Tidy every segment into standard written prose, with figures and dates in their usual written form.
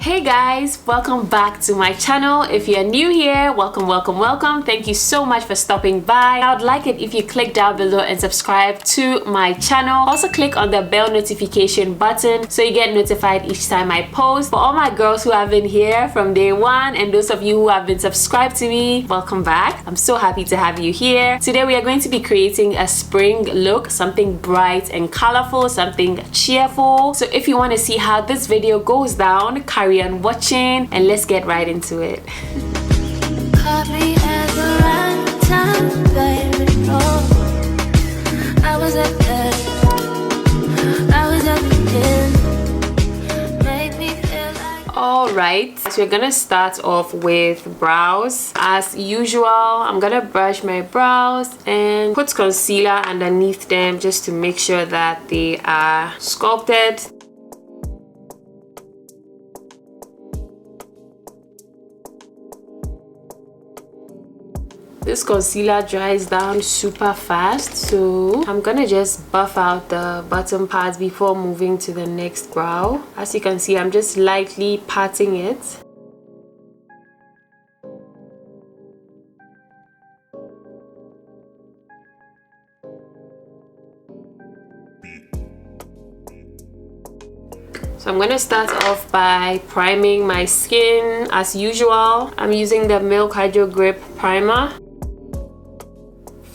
Hey guys, welcome back to my channel. If you're new here, welcome. Thank you so much for stopping by. I would like it if you click down below and subscribe to my channel. Also click on the bell notification button so you get notified each time I post. For all my girls who have been here from day one and those of you who have been subscribed to me, welcome back. I'm so happy to have you here. Today we are going to be creating a spring look, something bright and colorful, something cheerful. So if you want to see how this video goes down, carry on watching and let's get right into it. Alright, so we're gonna start off with brows. As usual, I'm gonna brush my brows and put concealer underneath them just to make sure that they are sculpted. This concealer dries down super fast, so I'm gonna just buff out the bottom parts before moving to the next brow. As you can see, I'm just lightly patting it. So I'm gonna start off by priming my skin. As usual, I'm using the Milk Hydro Grip Primer.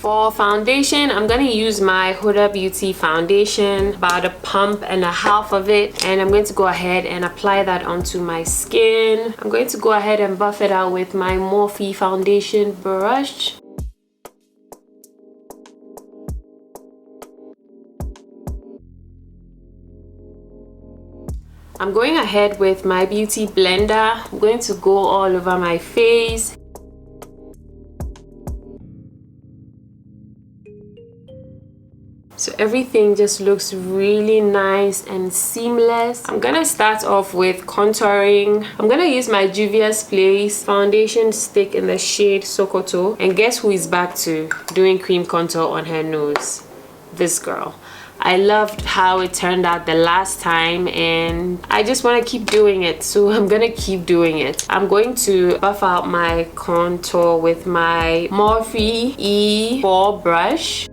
For foundation, I'm going to use my Huda Beauty foundation, about a pump and a half of it, and I'm going to go ahead and apply that onto my skin. I'm going to go ahead and buff it out with my Morphe foundation brush. I'm going ahead with my beauty blender. I'm going to go all over my face. So everything just looks really nice and seamless. I'm gonna start off with contouring. I'm gonna use my Juvia's Place foundation stick in the shade Sokoto. And guess who is back to doing cream contour on her nose? This girl. I loved how it turned out the last time and I just want to keep doing it, so I'm gonna keep doing it. I'm going to buff out my contour with my Morphe E4 brush.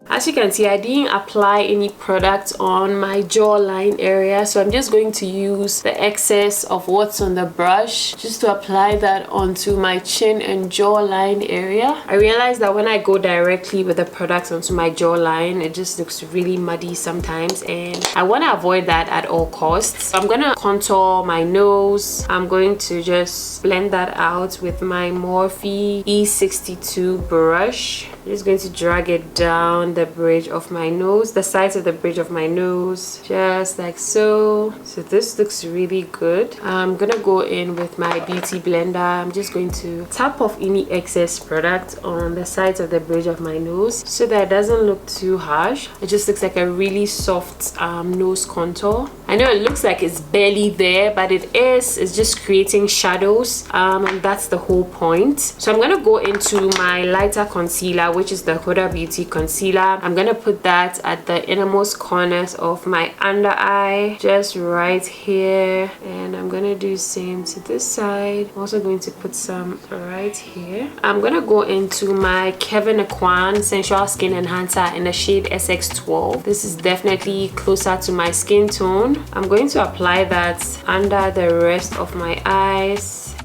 As you can see, I didn't apply any product on my jawline area, so I'm just going to use the excess of what's on the brush just to apply that onto my chin and jawline area. I realized that when I go directly with the product onto my jawline, it just looks really muddy sometimes, and I want to avoid that at all costs. So I'm going to contour my nose. I'm going to just blend that out with my Morphe E62 brush. I'm just going to drag it down the bridge of my nose, the sides of the bridge of my nose, just like so. So this looks really good. I'm gonna go in with my beauty blender. I'm just going to tap off any excess product on the sides of the bridge of my nose so that it doesn't look too harsh. It just looks like a really soft nose contour. I know it looks like it's barely there, but it is. It's just creating shadows, and that's the whole point. So I'm gonna go into my lighter concealer, which is the Huda Beauty concealer. I'm gonna put that at the innermost corners of my under eye, just right here, and I'm gonna do the same to this side. I'm also going to put some right here. I'm gonna go into my Kevyn Aucoin Sensual Skin Enhancer in the shade SX12. This is definitely closer to my skin tone. I'm going to apply that under the rest of my eyes.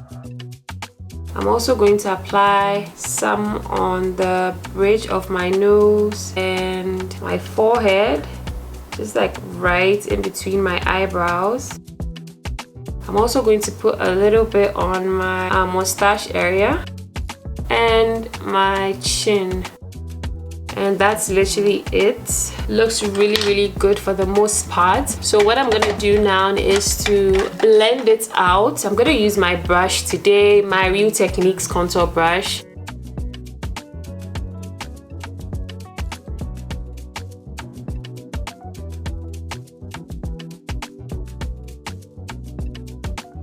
I'm also going to apply some on the bridge of my nose and my forehead, just like right in between my eyebrows. I'm also going to put a little bit on my mustache area and my chin. And that's literally it. Looks really good for the most part. So what I'm gonna do now is to blend it out. I'm gonna use my brush today, my Real Techniques contour brush.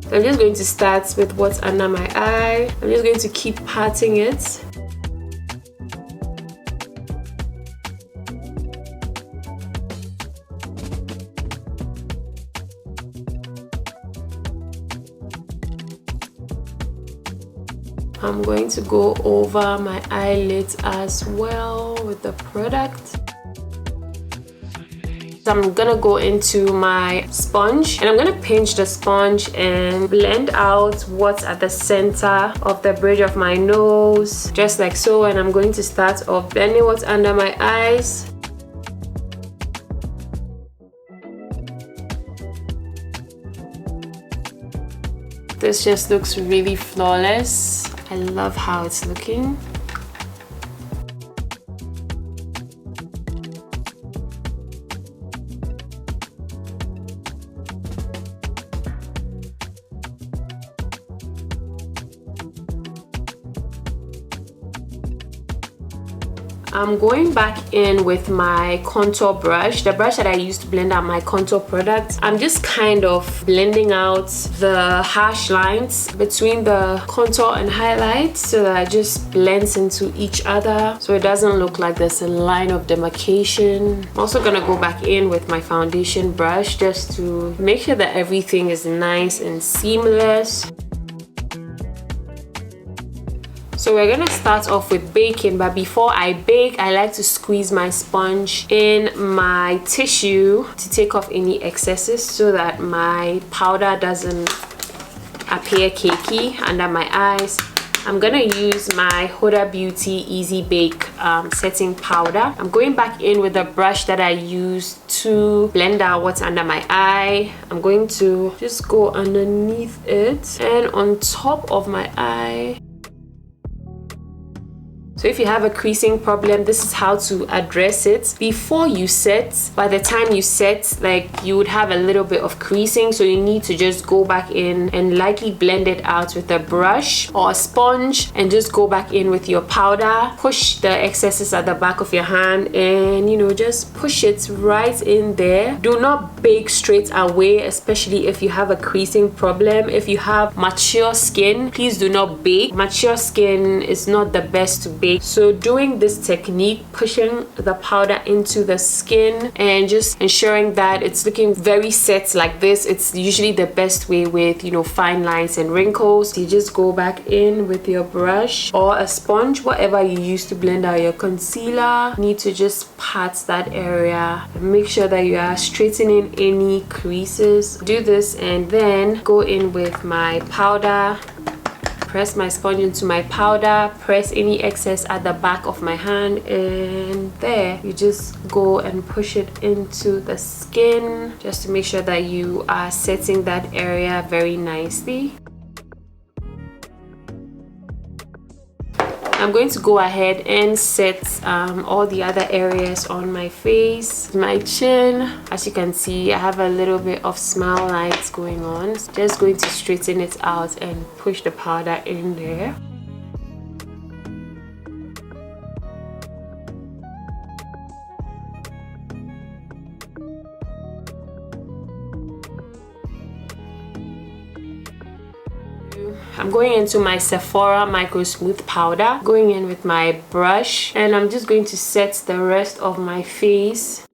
I'm just going to start with what's under my eye. I'm just going to keep patting it. I'm going to go over my eyelids as well with the product. I'm gonna go into my sponge and I'm gonna pinch the sponge and blend out what's at the center of the bridge of my nose, just like so. And I'm going to start off blending what's under my eyes. This just looks really flawless. I love how it's looking. I'm going back in with my contour brush, the brush that I used to blend out my contour product. I'm just kind of blending out the harsh lines between the contour and highlight so that it just blends into each other so it doesn't look like there's a line of demarcation. I'm also gonna go back in with my foundation brush just to make sure that everything is nice and seamless. So we're gonna start off with baking, but before I bake, I like to squeeze my sponge in my tissue to take off any excesses so that my powder doesn't appear cakey under my eyes. I'm gonna use my Huda Beauty Easy Bake setting powder. I'm going back in with the brush that I used to blend out what's under my eye. I'm going to just go underneath it and on top of my eye. So if you have a creasing problem, this is how to address it. Before you set, by the time you set, like you would have a little bit of creasing, so you need to just go back in and lightly blend it out with a brush or a sponge and just go back in with your powder. Push the excesses at the back of your hand and, you know, just push it right in there. Do not bake straight away, especially if you have a creasing problem. If you have mature skin, please do not bake. Mature skin is not the best to bake. So doing this technique, pushing the powder into the skin and just ensuring that it's looking very set like this, it's usually the best way with, you know, fine lines and wrinkles. You just go back in with your brush or a sponge, whatever you use to blend out your concealer. You need to just pat that area and make sure that you are straightening any creases. Do this and then go in with my powder. Press my sponge into my powder, press any excess at the back of my hand, and there you just go and push it into the skin just to make sure that you are setting that area very nicely. I'm going to go ahead and set all the other areas on my face. My chin, as you can see, I have a little bit of smile lines going on. Just going to straighten it out and push the powder in there. I'm going into my Sephora Micro Smooth powder, going in with my brush, and I'm just going to set the rest of my face.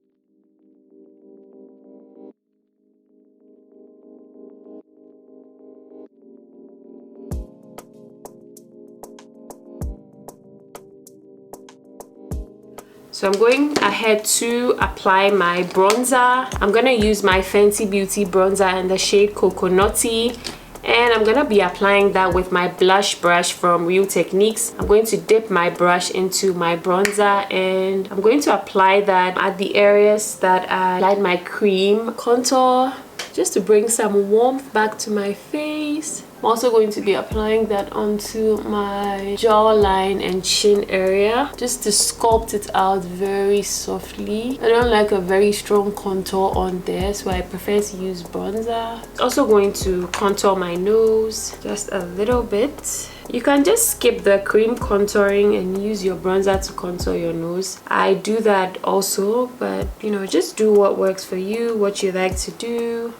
So I'm going ahead to apply my bronzer. I'm gonna use my Fenty Beauty bronzer in the shade Coconutty. And I'm gonna be applying that with my blush brush from Real Techniques. I'm going to dip my brush into my bronzer and I'm going to apply that at the areas that I applied my cream contour, just to bring some warmth back to my face. I'm also going to be applying that onto my jawline and chin area just to sculpt it out very softly. I don't like a very strong contour on there, so I prefer to use bronzer. Also going to contour my nose just a little bit. You can just skip the cream contouring and use your bronzer to contour your nose. I do that also, but you know, just do what works for you, what you like to do.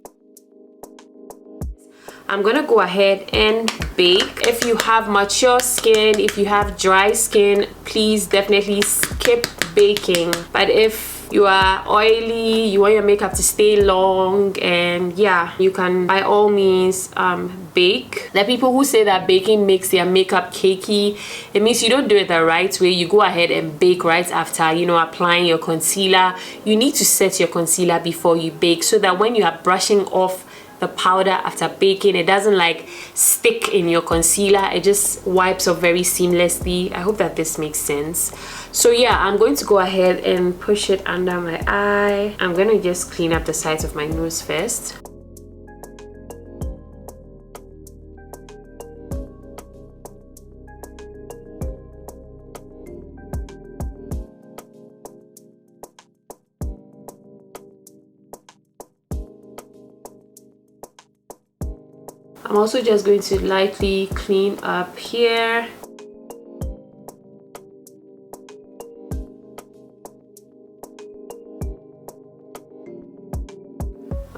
I'm gonna go ahead and bake. If you have mature skin, if you have dry skin, please definitely skip baking. But if you are oily, you want your makeup to stay long, and yeah, you can by all means bake. There are people who say that baking makes their makeup cakey. It means you don't do it the right way. You go ahead and bake right after, you know, applying your concealer. You need to set your concealer before you bake so that when you are brushing off the powder after baking, it doesn't like stick in your concealer. It just wipes off very seamlessly. I hope that this makes sense. So yeah, I'm going to go ahead and push it under my eye. I'm gonna just clean up the sides of my nose first. I'm also just going to lightly clean up here.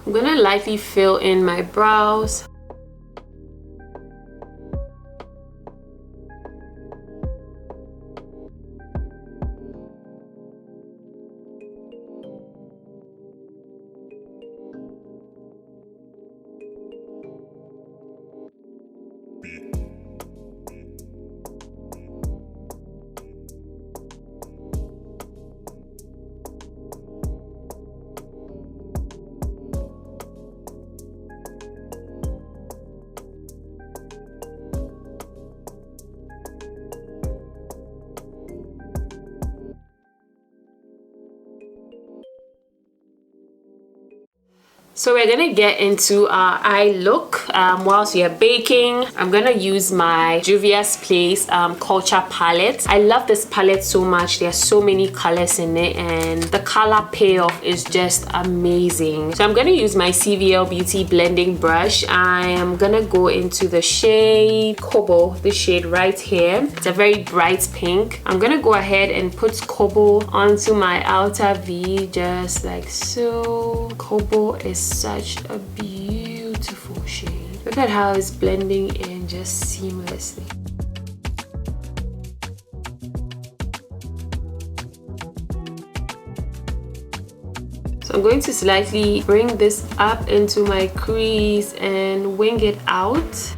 I'm gonna lightly fill in my brows. So we're gonna get into our eye look. Whilst we are baking, I'm gonna use my Juvia's Place Culture palette. I love this palette so much. There are so many colors in it and the color payoff is just amazing. So I'm gonna use my CVL Beauty blending brush. I am gonna go into the shade Kobo, this shade right here. It's a very bright pink. I'm gonna go ahead and put Kobo onto my outer V just like so. Kobo is such a beautiful shade. Look at how it's blending in just seamlessly. So I'm going to slightly bring this up into my crease and wing it out.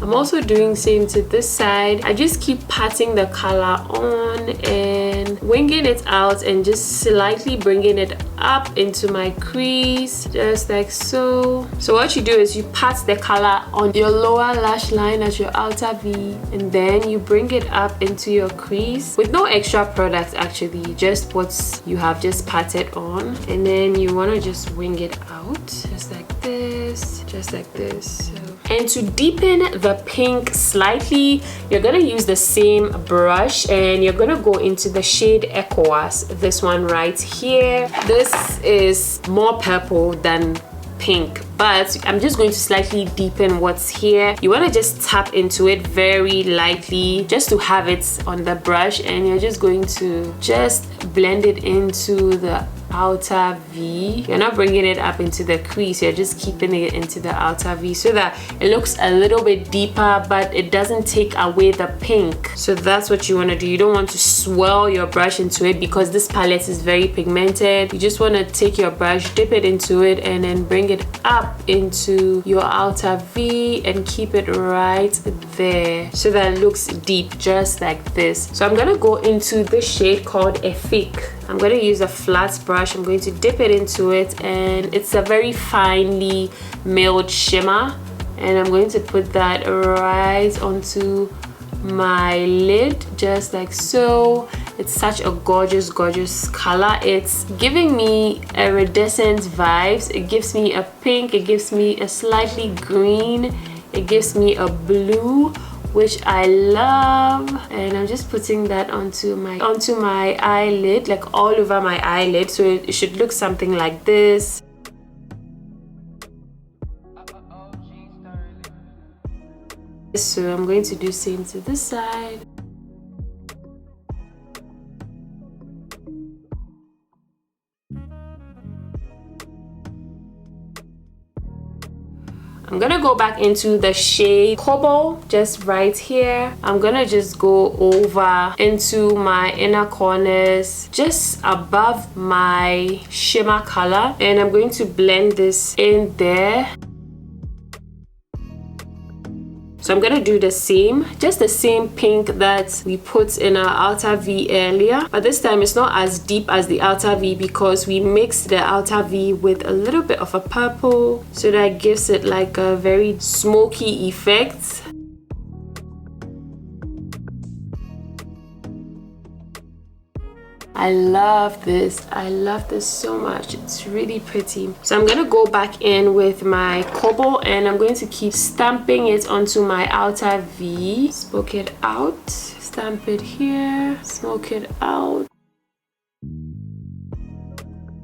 I'm also doing same to this side. I just keep patting the color on and winging it out and just slightly bringing it up into my crease just like so. So what you do is you pat the color on your lower lash line as your outer V and then you bring it up into your crease with no extra product, actually just what you have just patted on, and then you want to just wing it out just like this, just like this. And to deepen the pink slightly, you're gonna use the same brush and you're gonna go into the shade ECOWAS, this one right here. This is more purple than pink, but I'm just going to slightly deepen what's here. You want to just tap into it very lightly just to have it on the brush, and you're just going to just blend it into the outer V. You're not bringing it up into the crease, you're just keeping it into the outer V so that it looks a little bit deeper but it doesn't take away the pink. So that's what you want to do. You don't want to swirl your brush into it because this palette is very pigmented. You just want to take your brush, dip it into it, and then bring it up into your outer V and keep it right there so that it looks deep, just like this. So I'm gonna go into this shade called Efik. I'm going to use a flat brush. I'm going to dip it into it, and it's a very finely milled shimmer, and I'm going to put that right onto my lid just like so. It's such a gorgeous color. It's giving me iridescent vibes. It gives me a pink, it gives me a slightly green, it gives me a blue, which I love, and I'm just putting that onto my eyelid, like all over my eyelid, so it should look something like this. So I'm going to do same to this side. I'm gonna go back into the shade Cobalt, just right here. I'm gonna just go over into my inner corners, just above my shimmer color, and I'm going to blend this in there. So I'm gonna do the same, just the same pink that we put in our outer V earlier, but this time it's not as deep as the outer V because we mixed the outer V with a little bit of a purple, so that gives it like a very smoky effect. I love this. I love this so much. It's really pretty. So I'm gonna go back in with my Cobalt and I'm going to keep stamping it onto my outer V. Smoke it out. Stamp it here. Smoke it out.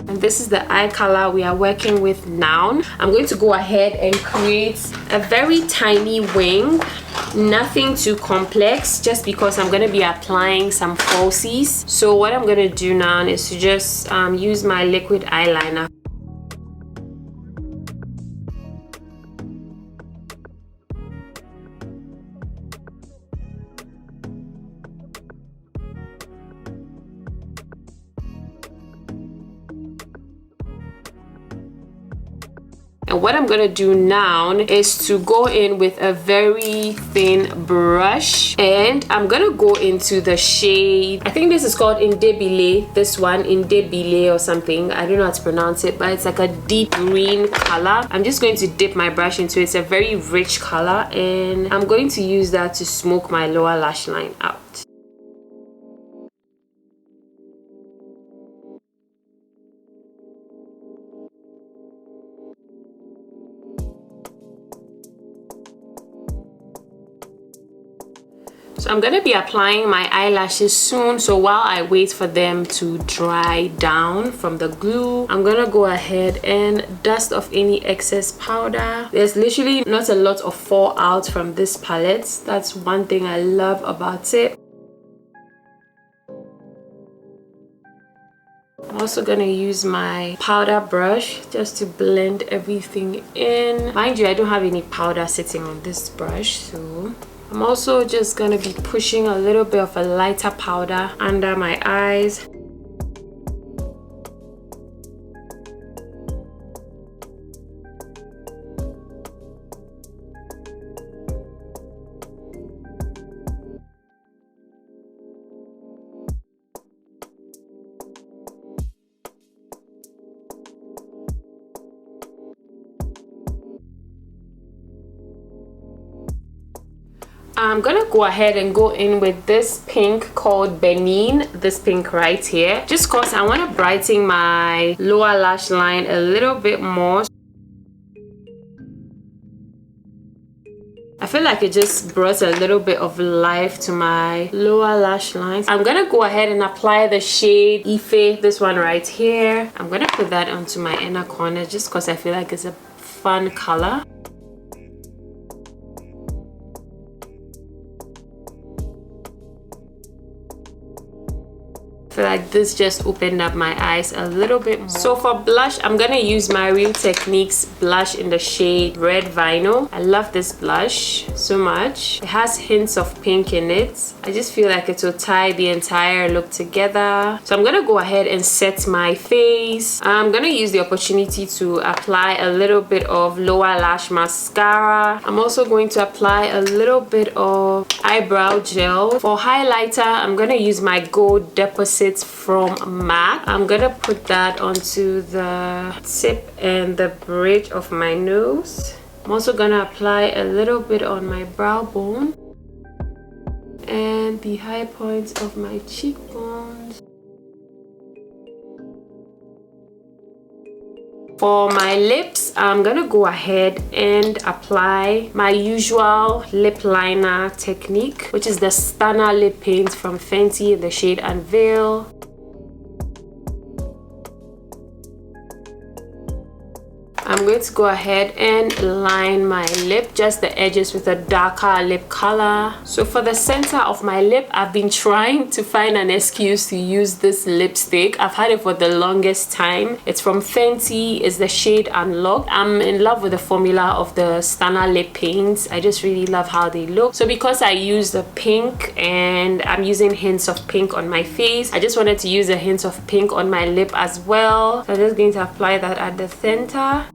And this is the eye color we are working with now. I'm going to go ahead and create a very tiny wing. Nothing too complex, just because I'm going to be applying some falsies. So what I'm going to do now is to just use my liquid eyeliner. And what I'm gonna do now is to go in with a very thin brush, and I'm gonna go into the shade, I think this is called Indebile, this one, Indebile or something, I don't know how to pronounce it, but it's like a deep green color. I'm just going to dip my brush into it. It's a very rich color, and I'm going to use that to smoke my lower lash line out. So I'm gonna be applying my eyelashes soon, so while I wait for them to dry down from the glue, I'm gonna go ahead and dust off any excess powder. There's literally not a lot of fallout from this palette. That's one thing I love about it. I'm also gonna use my powder brush just to blend everything in. Mind you, I don't have any powder sitting on this brush, so I'm also just gonna be pushing a little bit of a lighter powder under my eyes. I'm gonna go ahead and go in with this pink called Benin, this pink right here, just cause I want to brighten my lower lash line a little bit more. I feel like it just brought a little bit of life to my lower lash lines. I'm gonna go ahead and apply the shade Ife, this one right here. I'm gonna put that onto my inner corner just because I feel like it's a fun color. I feel like this just opened up my eyes a little bit more. So for blush, I'm gonna use my Real Techniques blush in the shade Red Vinyl. I love this blush so much. It has hints of pink in it. I just feel like it will tie the entire look together. So I'm gonna go ahead and set my face. I'm gonna use the opportunity to apply a little bit of lower lash mascara. I'm also going to apply a little bit of eyebrow gel. For highlighter, I'm gonna use my Gold Deposit from MAC. I'm gonna put that onto the tip and the bridge of my nose. I'm also gonna apply a little bit on my brow bone and the high points of my cheekbones. For my lips, I'm gonna go ahead and apply my usual lip liner technique, which is the Stunner Lip Paint from Fenty in the shade Unveil. I'm going to go ahead and line my lip, just the edges, with a darker lip color. So for the center of my lip, I've been trying to find an excuse to use this lipstick. I've had it for the longest time. It's from Fenty. It's the shade Unlocked. I'm in love with the formula of the Stunner lip paints. I just really love how they look. So because I use the pink and I'm using hints of pink on my face, I just wanted to use a hint of pink on my lip as well. So I'm just going to apply that at the center.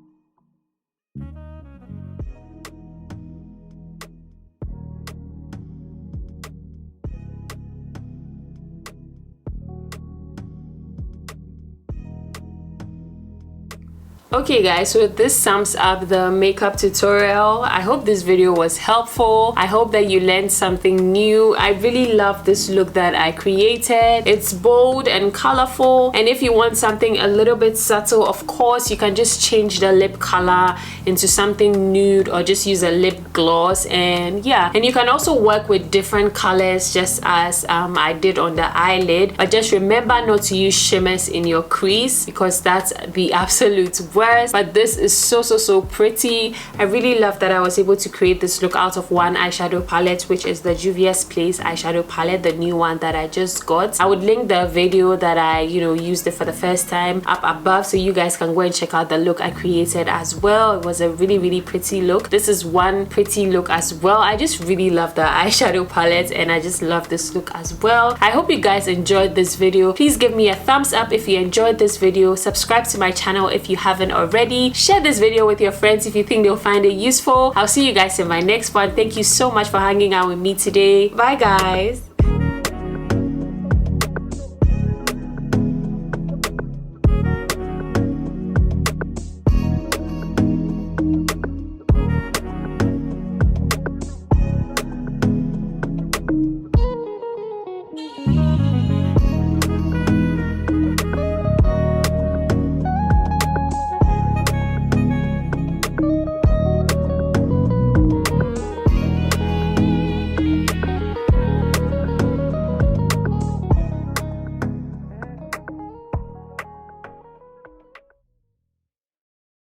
Okay guys, so this sums up the makeup tutorial. I hope this video was helpful. I hope that you learned something new. I really love this look that I created. It's bold and colorful, and if you want something a little bit subtle, of course you can just change the lip color into something nude or just use a lip gloss. And yeah, and you can also work with different colors, just as I did on the eyelid. But just remember not to use shimmers in your crease, because that's the absolute worst. But this is so pretty. I really love that I was able to create this look out of one eyeshadow palette, which is the Juvia's Place eyeshadow palette, the new one that I just got. I would link the video that I used it for the first time up above, so you guys can go and check out the look I created as well. It was a really pretty look. This is one pretty look as well. I just really love the eyeshadow palette, and I just love this look as well. I hope you guys enjoyed this video. Please give me a thumbs up if you enjoyed this video. Subscribe to my channel if you haven't already. Share this video with your friends if you think they'll find it useful. I'll see you guys in my next one. Thank you so much for hanging out with me today. Bye guys.